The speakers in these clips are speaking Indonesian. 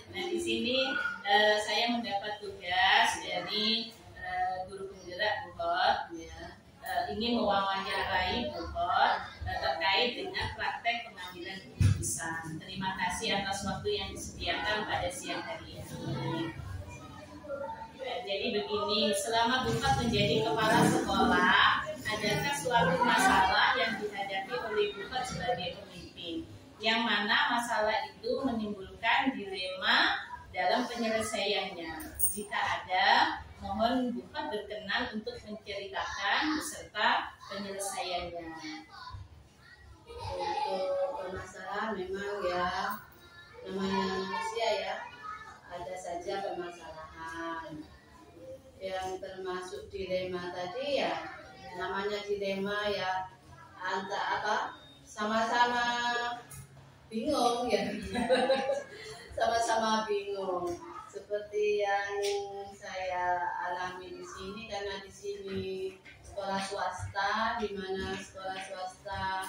Nah, di sini saya mendapat tugas dari guru penggerak Bukhot, ya, ingin mewawancarai Bukhot terkait dengan praktek pengambilan keputusan. Terima kasih atas waktu yang disediakan pada siang hari ini. Jadi begini, selama Bukhot menjadi kepala sekolah, adakah suatu masalah yang dihadapi oleh Bukhot sebagai pemimpin, yang mana masalah itu menimbulkan dilema dalam penyelesaiannya? Jika ada, mohon Bukhot berkenan untuk menceritakan beserta penyelesaiannya. Untuk permasalahan memang ya, namanya manusia ya, ada saja permasalahan. Yang termasuk dilema tadi ya, namanya dilema ya, sama-sama bingung ya. Sama-sama bingung. Seperti yang saya alami di sini, karena di sini sekolah swasta, di mana sekolah swasta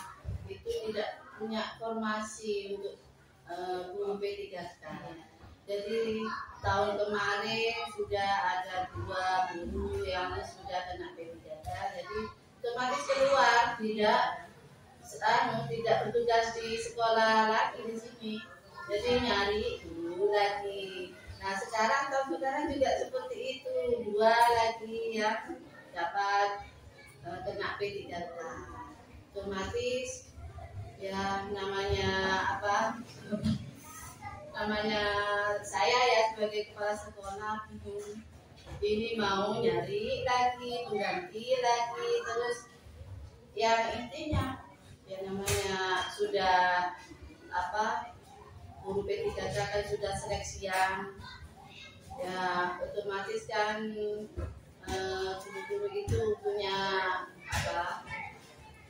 itu tidak punya formasi untuk guru P3K. Jadi tahun kemarin sudah ada 2 guru yang sudah kena P3K. Jadi otomatis keluar, tidak bertugas di sekolah lagi di sini. Jadi nyari guru lagi. Nah sekarang tahun sekarang juga seperti itu, 2 lagi yang dapat kena P3K. Otomatis ya namanya saya ya sebagai kepala sekolah bingung. Ini mau nyari lagi, mengganti lagi, terus yang intinya ya namanya sudah guru P3K kan sudah seleksian ya, otomatis kan guru-guru itu punya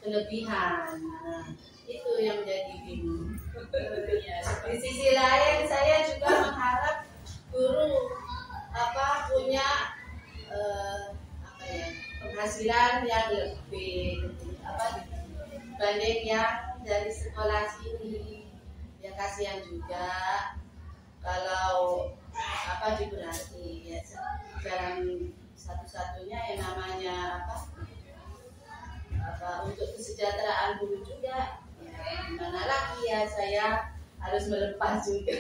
kelebihan. Nah, itu yang jadi bingung. Di sisi lain saya juga mengharap guru punya penghasilan yang lebih dibanding yang dari sekolah sini. Ya kasihan juga kalau diberati ya, jalan satu-satunya yang namanya untuk kesejahteraan guru juga ya, gimana lagi ya, saya harus melepas juga.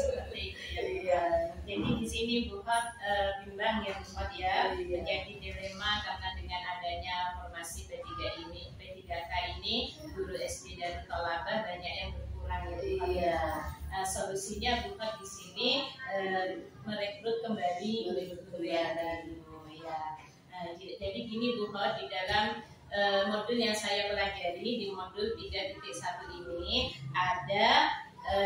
Seperti itu ya. Jadi di sini Bukhot bimbang ya Bukhot ya, menjadi dilema karena dengan adanya formasi P3K ini guru SD dan Tolabah banyak yang berkurang ya Bukhot ya. Solusinya Bukhot di sini merekrut kembali guru yang baru ya. Jadi gini Bukhot, di dalam modul yang saya pelajari di modul 3.1 ini ada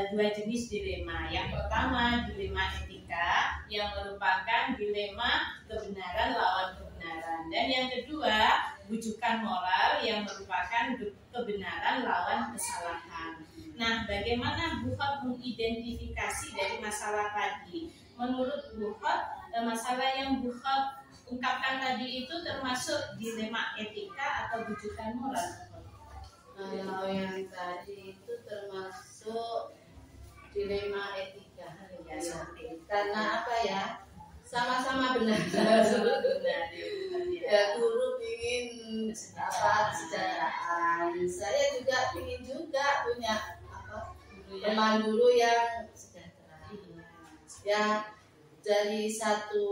2 jenis dilema. Yang pertama dilema etika yang merupakan dilema kebenaran lawan kebenaran, dan yang kedua bujukan moral yang merupakan kebenaran lawan kesalahan. Nah, bagaimana Bukhot mengidentifikasi dari masalah tadi? Menurut Bukhot, masalah yang Bukhot ungkapkan tadi itu termasuk dilema etika atau bujukan moral? Kalau yang tadi itu termasuk dilema etika ya, karena sama-sama benar. Ya, guru ingin kesejahteraan, saya juga ingin juga punya teman guru yang sejahtera. Ya, dari satu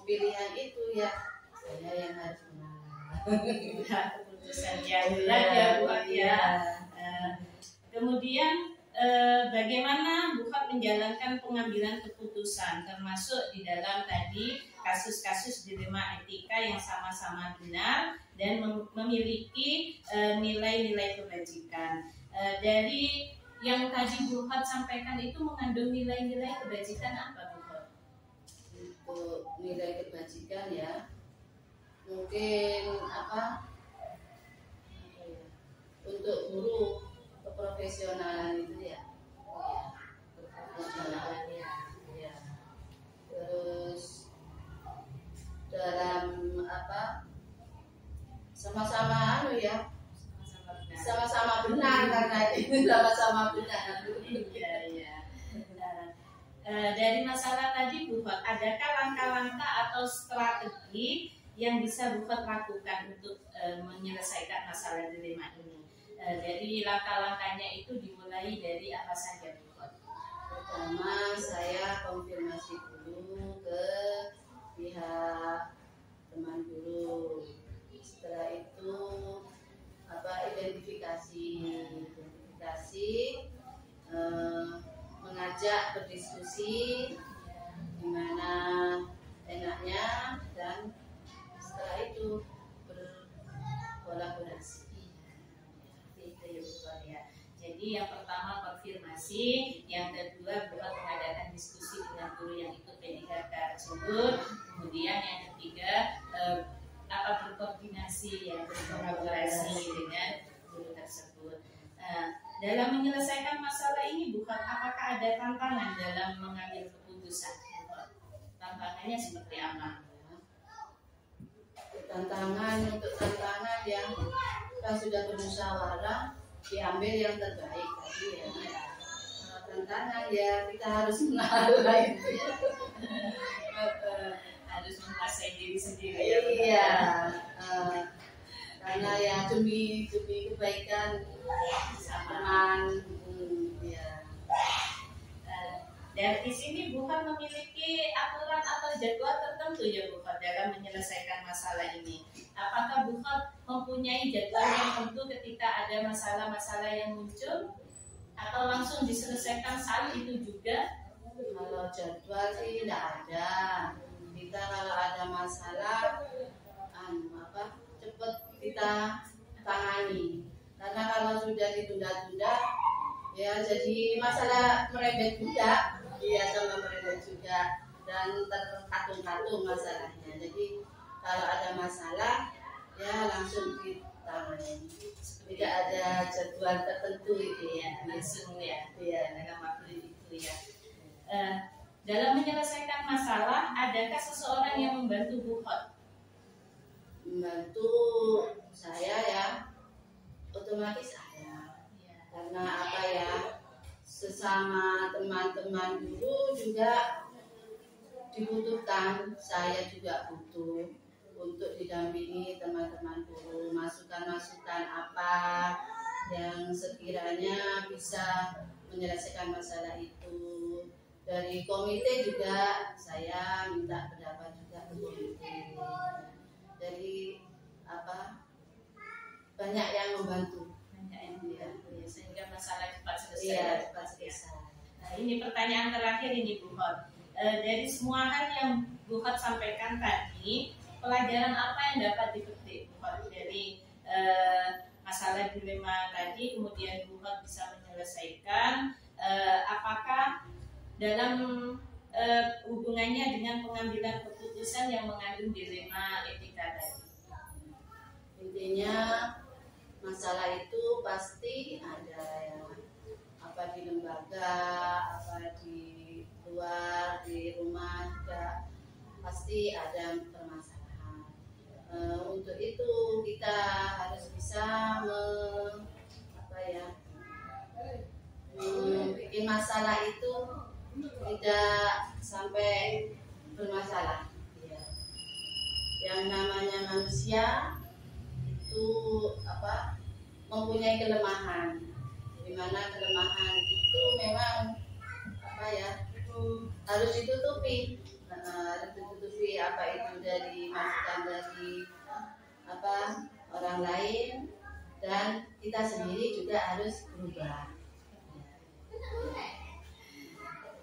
pilihan itu ya saya yang harus menang. Keputusan yang bulat ya Bukhot ya. Kemudian bagaimana Bukhot menjalankan pengambilan keputusan, termasuk di dalam tadi kasus-kasus dilema etika yang sama-sama benar dan memiliki nilai-nilai kebajikan. Dari yang tadi Bukhot sampaikan itu mengandung nilai-nilai kebajikan apa Bukhot? Untuk nilai kebajikan ya, mungkin untuk guru keprofesionalan itu ya, keprofesionalan ya. Terus dalam sama-sama sama-sama benar karena itu sama-sama benar. Iya. dari masalah tadi Bu Hot, adakah langkah-langkah atau strategi yang bisa Bu Hot lakukan untuk menyelesaikan masalah dilema ini? Dari langkah-langkahnya itu dimulai dari apa saja Bu Hot? Pertama saya konfirmasi dulu ke pihak teman guru. Setelah itu identifikasi mengajak berdiskusi gimana enaknya, dan setelah itu berkolaborasi. Itu ya Bu Hot ya. Jadi yang pertama konfirmasi, yang kedua buat mengadakan diskusi dengan guru yang ikut PDKK tersebut, kemudian yang ketiga berkoordinasi ya, berkolaborasi dengan guru tersebut. Dalam menyelesaikan masalah ini Bu Hot, apakah ada tantangan dalam mengambil keputusan? Tantangannya seperti apa? Untuk tantangan yang kita sudah bermusyawarah, diambil yang terbaik tadi ya. Tantangan ya kita harus mengalah itu ya. Harus menguasai diri sendiri ya. Iya. Karena ya demi kebaikan teman. Ya. Dan di sini bukan memiliki aturan atau jadwal tertentu ya Bu Hot dalam menyelesaikan masalah ini. Apakah Bu Hot mempunyai jadwal yang tentu ketika ada masalah-masalah yang muncul, atau langsung diselesaikan saat itu juga? Kalau jadwal sih tidak ada. Kita kalau ada masalah cepat kita tangani. Karena kalau sudah ditunda-tunda ya jadi masalah merebet juga. Iya, sama merebet juga dan terkatung-katung masalahnya. Jadi kalau ada masalah ya langsung ditangani. Tidak ada jadwal tertentu itu ya, langsung ya. Iya, dalam waktu itu ya. Dalam menyelesaikan masalah, adakah seseorang yang membantu Bu Hot? Membantu saya ya, otomatis ada. Karena apa ya, sesama teman-teman guru juga dibutuhkan. Saya juga butuh untuk didampingi teman-teman guru, masukan-masukan apa yang sekiranya bisa menyelesaikan masalah itu. Dari komite juga saya minta pendapat juga ke komite. Dari banyak yang membantu. Sehingga masalah cepat selesai. Iya, cepat selesai. Nah, ini pertanyaan terakhir ini Bu Hot. Dari semua hal yang Bu Hot sampaikan tadi, pelajaran apa yang dapat dipetik Bu Hot dari masalah dilema tadi, kemudian Bu Hot bisa menyelesaikan? Apakah dalam hubungannya dengan pengambilan keputusan yang mengandung dilema etika tadi? Intinya masalah itu pasti ada ya, di lembaga, di luar, di rumah juga pasti ada permasalahan. Untuk itu kita harus bisa bikin masalah itu tidak sampai bermasalah. Ya. Yang namanya manusia itu mempunyai kelemahan, di mana kelemahan itu memang harus ditutupi, apa itu dari masukan dari orang lain, dan kita sendiri juga harus berubah.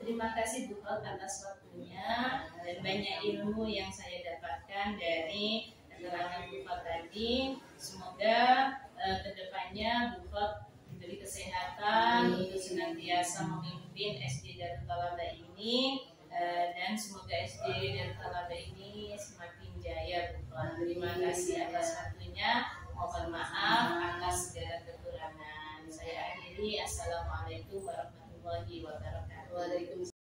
Terima kasih Bu Hot atas waktunya dan banyak ilmu yang saya dapatkan dari keterangan Bu Hot tadi. Semoga kedepannya Bu Hot diberi kesehatan untuk senantiasa memimpin SD Darut Talaba ini, dan semoga SD Darut Talaba ini semakin jaya Bu Hot. Terima kasih atas waktunya. Mohon maaf atas segala kekurangan. Saya akhiri. Assalamualaikum warahmatullahi wabarakatuh. Waalaikumsalam.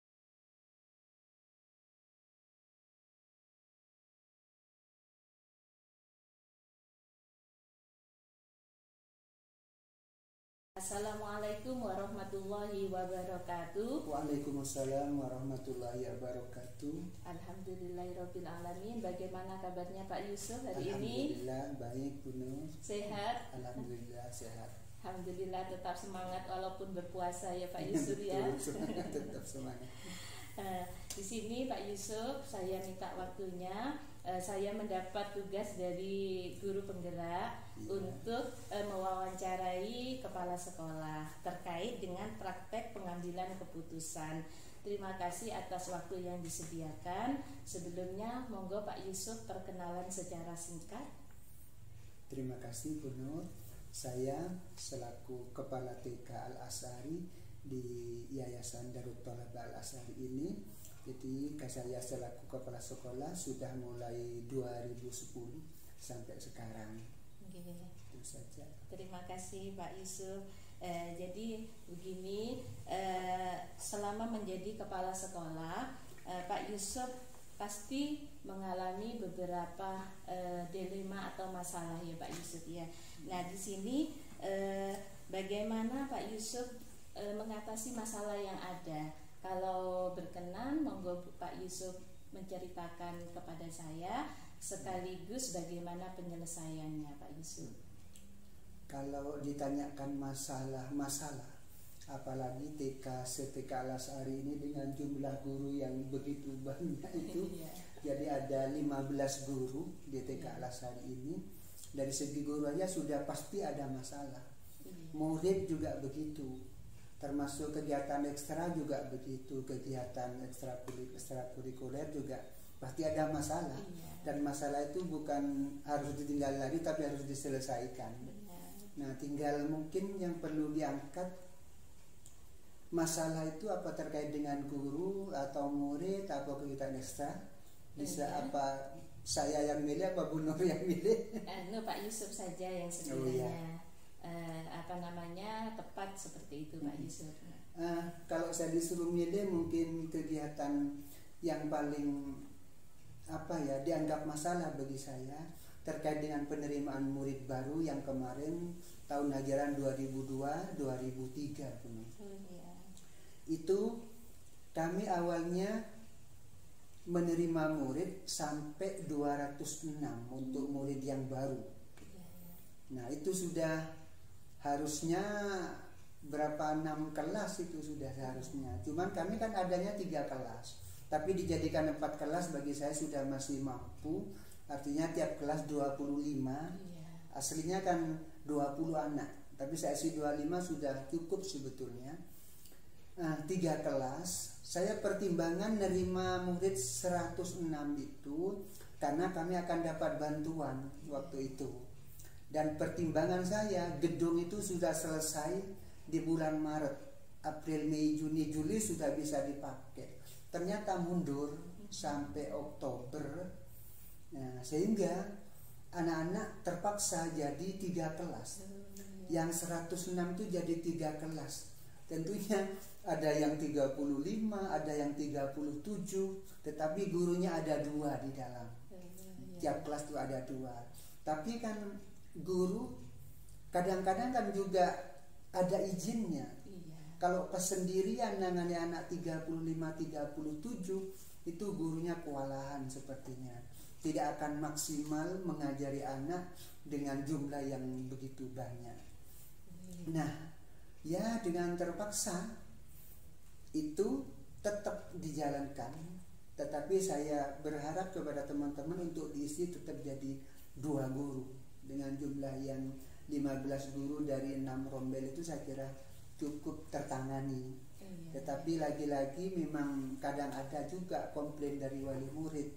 Assalamualaikum warahmatullahi wabarakatuh. Waalaikumsalam warahmatullahi wabarakatuh. Alhamdulillahirabbil alamin. Bagaimana kabarnya Pak Yusuf hari ini? Alhamdulillah baik Bu Nur. Sehat? Alhamdulillah sehat. Alhamdulillah, tetap semangat walaupun berpuasa ya Pak Yusuf ya. Tetap semangat. Di sini Pak Yusuf, saya minta waktunya. Saya mendapat tugas dari guru penggerak untuk mewawancarai kepala sekolah terkait dengan praktek pengambilan keputusan. Terima kasih atas waktu yang disediakan. Sebelumnya, monggo Pak Yusuf perkenalan secara singkat. Terima kasih Bu Nur. Saya selaku Kepala TK Al-Azhari di Yayasan Darut Thalabah Al-Azhari ini, jadi saya selaku kepala sekolah sudah mulai 2010 sampai sekarang. Itu saja. Terima kasih Pak Yusuf. Jadi begini, selama menjadi kepala sekolah, Pak Yusuf pasti mengalami beberapa dilema atau masalah ya Pak Yusuf ya. Nah di sini bagaimana Pak Yusuf mengatasi masalah yang ada? Kalau berkenan, monggo Pak Yusuf menceritakan kepada saya sekaligus bagaimana penyelesaiannya Pak Yusuf. Kalau ditanyakan masalah, apalagi TK TK Al-Azhari ini dengan jumlah guru yang begitu banyak itu, jadi ada 15 guru di TK Al-Azhari ini. Dari segi guru aja sudah pasti ada masalah. Murid juga begitu. Termasuk kegiatan ekstra juga begitu, kegiatan ekstrakurikuler juga pasti ada masalah. Dan masalah itu bukan harus ditinggal lagi tapi harus diselesaikan. Nah tinggal mungkin yang perlu diangkat, masalah itu apa terkait dengan guru atau murid atau kegiatan ekstra, bisa apa saya yang milih apa Bu Nur yang milih? Pak Yusuf saja yang sekiranya tepat seperti itu Pak Yusuf. Kalau saya disuruh milih, mungkin kegiatan yang paling dianggap masalah bagi saya terkait dengan penerimaan murid baru yang kemarin tahun ajaran 2002-2003 itu kami awalnya menerima murid sampai 206 untuk murid yang baru. Nah itu sudah harusnya berapa 6 kelas itu sudah seharusnya. Cuman kami kan adanya 3 kelas, tapi dijadikan 4 kelas bagi saya sudah masih mampu. Artinya tiap kelas 25. Aslinya kan 20 anak, tapi saya isi 25 sudah cukup sebetulnya. 3 kelas. Saya pertimbangan nerima murid 106 itu karena kami akan dapat bantuan waktu itu. Dan pertimbangan saya, gedung itu sudah selesai di bulan Maret, April, Mei, Juni, Juli sudah bisa dipakai. Ternyata mundur sampai Oktober. Nah, sehingga anak-anak terpaksa jadi 3 kelas. Yang 106 itu jadi 3 kelas. Tentunya ada yang 35, ada yang 37, tetapi gurunya ada 2 di dalam. Tiap kelas itu ada 2. Tapi kan guru kadang-kadang kan juga ada izinnya. Kalau pas sendirian nangani anak 35-37 itu gurunya kewalahan sepertinya. Tidak akan maksimal mengajari anak dengan jumlah yang begitu banyak. Nah, ya dengan terpaksa itu tetap dijalankan. Tetapi saya berharap kepada teman-teman untuk diisi tetap jadi 2 guru. Dengan jumlah yang 15 guru dari 6 rombel itu saya kira cukup tertangani. Tetapi lagi-lagi memang kadang ada juga komplain dari wali murid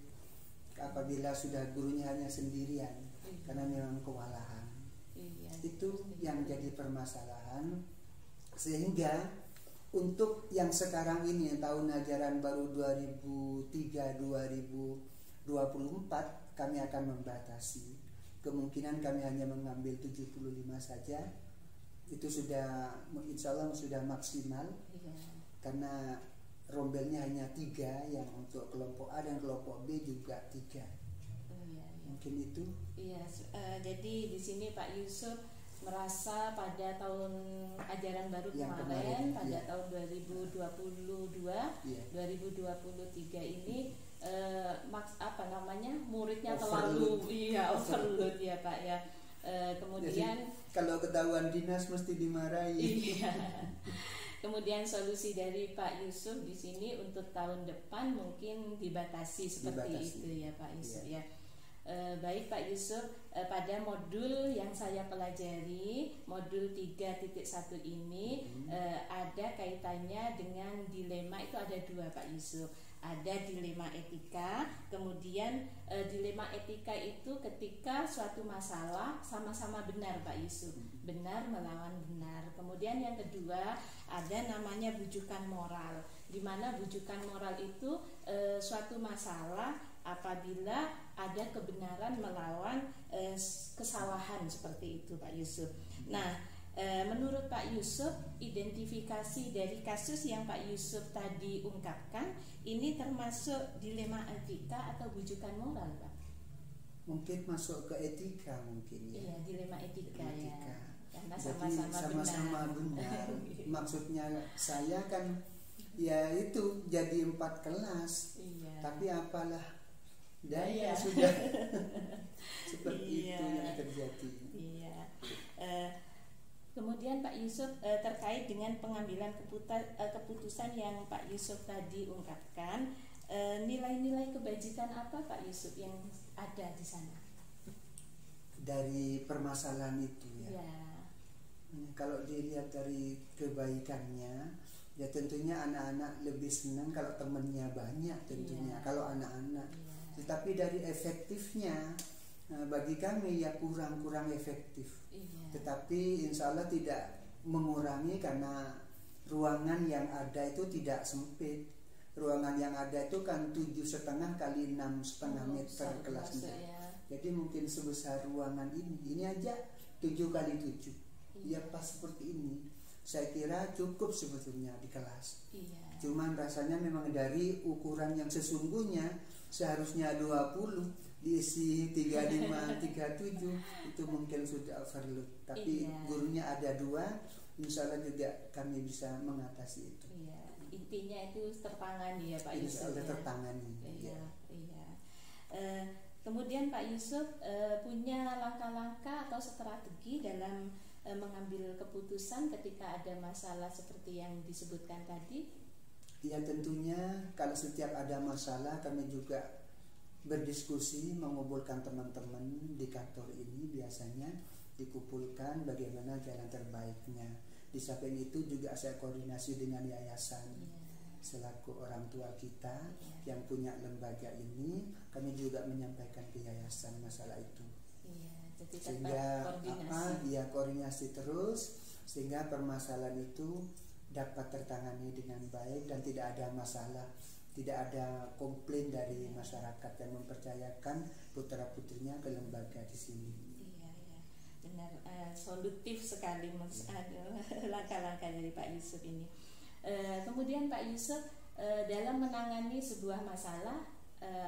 apabila sudah gurunya hanya sendirian karena memang kewalahan. Itu yang jadi permasalahan. Sehingga untuk yang sekarang ini tahun ajaran baru 2003-2024 kami akan membatasi. Kemungkinan kami hanya mengambil 75 saja. Itu sudah insya Allah sudah maksimal. Karena rombelnya hanya 3, yang untuk kelompok A dan kelompok B juga 3. Mungkin itu. Jadi di sini Pak Yusuf merasa pada tahun ajaran baru Yang kemarin pada iya. tahun 2022 Iya. 2023 ini muridnya Overload. terlalu overload ya Pak ya. Kemudian Jadi, kalau ketahuan dinas mesti dimarahi. iya. Kemudian solusi dari Pak Yusuf di sini untuk tahun depan mungkin dibatasi seperti itu ya Pak Yusuf ya. Baik Pak Yusuf, pada modul yang saya pelajari, modul 3.1 ini ada kaitannya dengan dilema, itu ada 2 Pak Yusuf. Ada dilema etika, kemudian dilema etika itu ketika suatu masalah sama-sama benar Pak Yusuf, benar melawan benar. Kemudian yang kedua ada namanya bujukan moral, di mana bujukan moral itu suatu masalah apabila ada kebenaran melawan kesalahan, seperti itu Pak Yusuf. Nah, menurut Pak Yusuf, identifikasi dari kasus yang Pak Yusuf tadi ungkapkan ini termasuk dilema etika atau bujukan moral Pak? Mungkin masuk ke etika mungkin ya. Iya, dilema etika ya. Karena Jadi sama-sama benar. Maksudnya saya kan ya itu jadi 4 kelas. Iya. Tapi apalah daya Iya. sudah seperti Iya. itu yang terjadi. Iya. Kemudian Pak Yusuf terkait dengan pengambilan keputusan yang Pak Yusuf tadi ungkapkan, nilai-nilai kebajikan apa Pak Yusuf yang ada di sana? Dari permasalahan itu ya. Ya. Kalau dilihat dari kebaikannya, ya tentunya anak-anak lebih senang kalau temennya banyak tentunya. Iya. Kalau anak-anak. Iya. Tetapi dari efektifnya, bagi kami ya kurang efektif. Iya. Tetapi insya Allah tidak mengurangi karena ruangan yang ada itu tidak sempit. Ruangan yang ada itu kan 7,5 kali 6,5 meter kelasnya. Ya. Jadi mungkin sebesar ruangan ini aja 7 kali 7. Ya pas seperti ini. Saya kira cukup sebetulnya di kelas. Iya. Cuman rasanya memang dari ukuran yang sesungguhnya seharusnya 20 diisi 35, 37 itu mungkin sudah overload. Tapi Iya. gurunya ada 2, insya Allah juga kami bisa mengatasi itu. Iya. Intinya itu tertangani ya Pak Yusuf. Insya Allah ya? tertangani. Iya. Iya. Kemudian Pak Yusuf punya langkah-langkah atau strategi dalam mengambil keputusan ketika ada masalah seperti yang disebutkan tadi? Ya tentunya kalau setiap ada masalah kami juga berdiskusi, mengumpulkan teman-teman di kantor ini, biasanya dikumpulkan bagaimana jalan terbaiknya. Di samping itu juga saya koordinasi dengan yayasan. Selaku orang tua kita yang punya lembaga ini, kami juga menyampaikan ke yayasan masalah itu. Jadi Sehingga koordinasi. koordinasi terus sehingga permasalahan itu dapat tertangani dengan baik dan tidak ada masalah, tidak ada komplain dari masyarakat yang mempercayakan putra-putrinya ke lembaga di sini. Iya, benar, solutif sekali langkah-langkah dari Pak Yusuf ini. Kemudian Pak Yusuf dalam menangani sebuah masalah,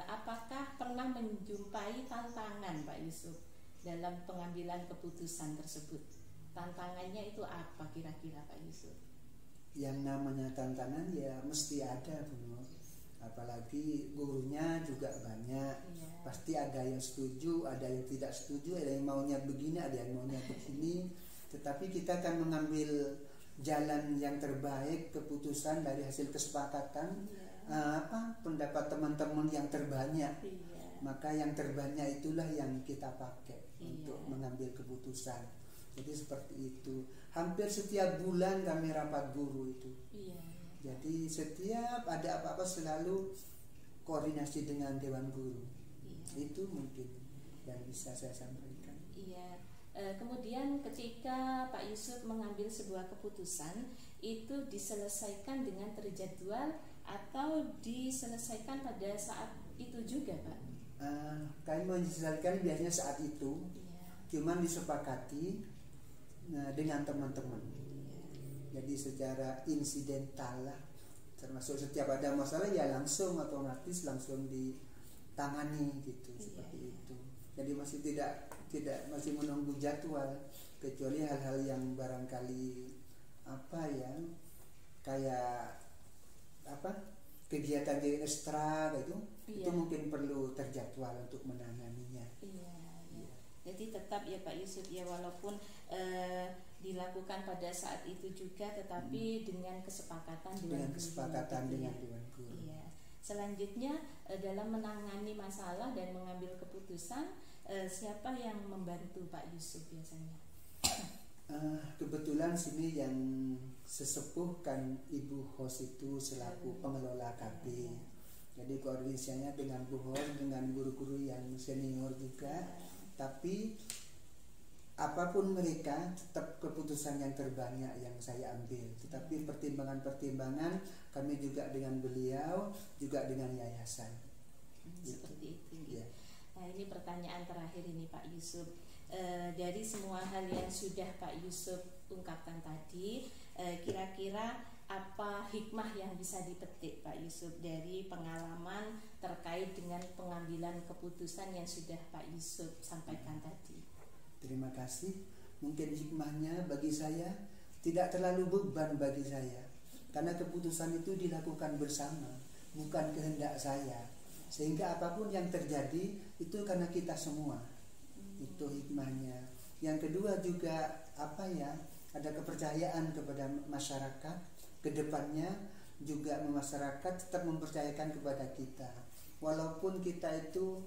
apakah pernah menjumpai tantangan Pak Yusuf dalam pengambilan keputusan tersebut? Tantangannya itu apa kira-kira Pak Yusuf? Yang namanya tantangan ya mesti ada, Bu Nur. Apalagi gurunya juga banyak. Iya. Pasti ada yang setuju, ada yang tidak setuju, ada yang maunya begini, ada yang maunya begini. Tetapi kita akan mengambil jalan yang terbaik, keputusan dari hasil kesepakatan. Pendapat teman-teman yang terbanyak. Maka yang terbanyak itulah yang kita pakai untuk mengambil keputusan. Jadi seperti itu. Hampir setiap bulan kami rapat guru itu. Jadi setiap ada apa-apa selalu koordinasi dengan dewan guru. Itu mungkin yang bisa saya sampaikan. Iya. Kemudian ketika Pak Yusuf mengambil sebuah keputusan, itu diselesaikan dengan terjadwal atau diselesaikan pada saat itu juga Pak? Kami menyelesaikan biasanya saat itu. Cuman disepakati dengan teman-teman. Jadi secara insidental lah, termasuk setiap ada masalah ya langsung otomatis langsung ditangani gitu, seperti itu. Jadi masih tidak masih menunggu jadwal. kecuali hal-hal yang barangkali apa ya, kayak apa, kegiatan di ekstra gitu, itu mungkin perlu terjadwal untuk menanganinya. Iya. Jadi tetap ya Pak Yusuf ya, walaupun dilakukan pada saat itu juga, tetapi dengan kesepakatan dengan Dewan Guru. Iya. Selanjutnya dalam menangani masalah dan mengambil keputusan, siapa yang membantu Pak Yusuf biasanya? Kebetulan sini yang sesepuh kan Ibu Hos itu selaku pengelola KB. Jadi koordinasinya dengan Bu Hos, dengan guru-guru yang senior juga. Tapi apapun mereka, tetap keputusan yang terbanyak yang saya ambil. Tetapi pertimbangan-pertimbangan kami juga dengan beliau, juga dengan yayasan. Seperti itu. Ya. Nah, ini pertanyaan terakhir ini Pak Yusuf. Dari semua hal yang sudah Pak Yusuf ungkapkan tadi, kira-kira apa hikmah yang bisa dipetik Pak Yusuf dari pengalaman terkait dengan pengambilan keputusan yang sudah Pak Yusuf sampaikan tadi? Terima kasih. Mungkin hikmahnya bagi saya tidak terlalu beban bagi saya, karena keputusan itu dilakukan bersama, bukan kehendak saya. Sehingga apapun yang terjadi itu karena kita semua. Itu hikmahnya. Yang kedua juga apa ya, ada kepercayaan kepada masyarakat. Kedepannya juga masyarakat tetap mempercayakan kepada kita, walaupun kita itu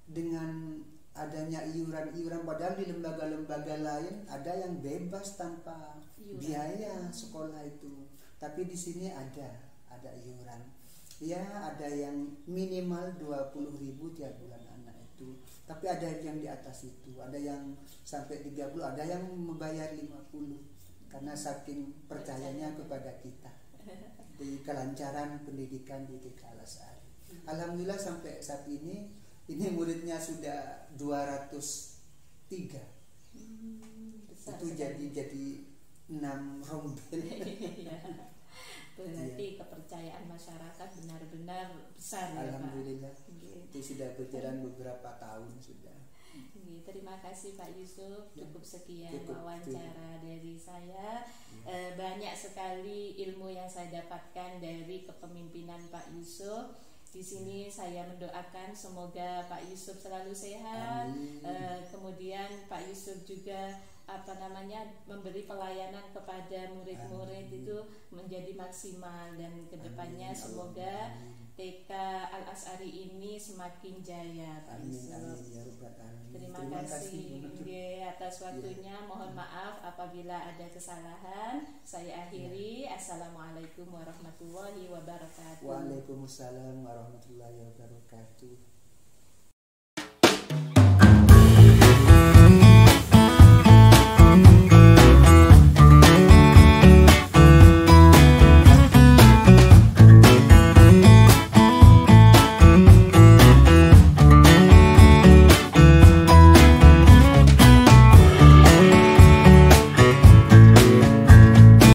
dengan adanya iuran-iuran, padahal di lembaga-lembaga lain ada yang bebas tanpa biaya sekolah itu, tapi di sini ada iuran. Ya, ada yang minimal 20.000 tiap bulan anak itu, tapi ada yang di atas itu, ada yang sampai 30, ada yang membayar 50, karena saking percayanya kepada kita di kelancaran pendidikan di TK Al-Azhar. Alhamdulillah sampai saat ini muridnya sudah 203. Itu jadi 6 rombel. Berarti kepercayaan masyarakat benar-benar besar ya Pak. Alhamdulillah. Itu sudah berjalan beberapa tahun sudah. Terima kasih Pak Yusuf. Cukup sekian wawancara dari saya. Banyak sekali ilmu yang saya dapatkan dari kepemimpinan Pak Yusuf. Di sini saya mendoakan semoga Pak Yusuf selalu sehat. Kemudian Pak Yusuf juga memberi pelayanan kepada murid-murid itu menjadi maksimal, dan kedepannya semoga TK Al-Azhari ini semakin jaya Pak Yusuf. Terima kasih atas waktunya. Mohon maaf apabila ada kesalahan. Saya akhiri. Assalamualaikum warahmatullahi wabarakatuh. Waalaikumsalam warahmatullahi wabarakatuh.